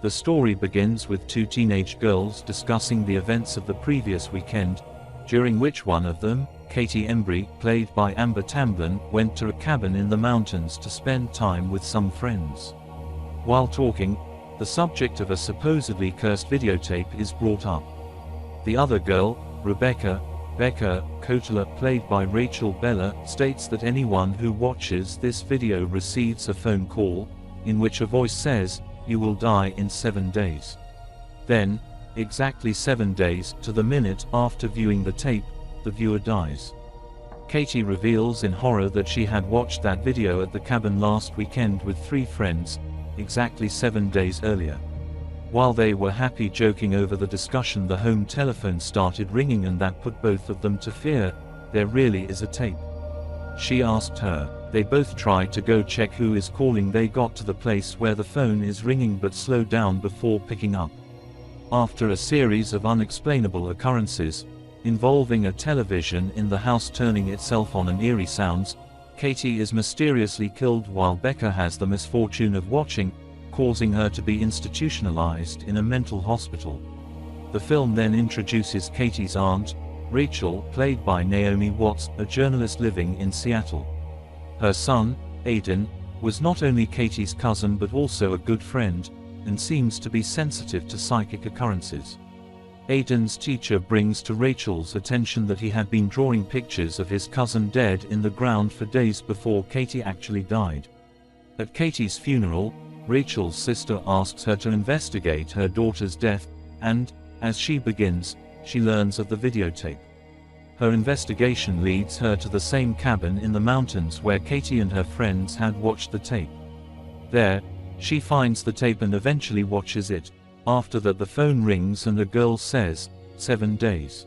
The story begins with two teenage girls discussing the events of the previous weekend, during which one of them, Katie Embry, played by Amber Tamblyn, went to a cabin in the mountains to spend time with some friends. While talking, the subject of a supposedly cursed videotape is brought up. The other girl, Rebecca Kotler, played by Rachel Bella, states that anyone who watches this video receives a phone call, in which a voice says, "You will die in 7 days." Then, exactly 7 days to the minute after viewing the tape, the viewer dies. Katie reveals in horror that she had watched that video at the cabin last weekend with 3 friends, exactly 7 days earlier. While they were happy joking over the discussion, the home telephone started ringing, and that put both of them to fear. There really is a tape. She asked her. They both tried to go check who is calling. They got to the place where the phone is ringing but slowed down before picking up. After a series of unexplainable occurrences, involving a television in the house turning itself on and eerie sounds, Katie is mysteriously killed while Becca has the misfortune of watching, causing her to be institutionalized in a mental hospital. The film then introduces Katie's aunt, Rachel, played by Naomi Watts, a journalist living in Seattle. Her son, Aidan, was not only Katie's cousin but also a good friend, and seems to be sensitive to psychic occurrences. Aidan's teacher brings to Rachel's attention that he had been drawing pictures of his cousin dead in the ground for days before Katie actually died. At Katie's funeral, Rachel's sister asks her to investigate her daughter's death, and, as she begins, she learns of the videotape. Her investigation leads her to the same cabin in the mountains where Katie and her friends had watched the tape. There, she finds the tape and eventually watches it. After that, the phone rings and a girl says, 7 days.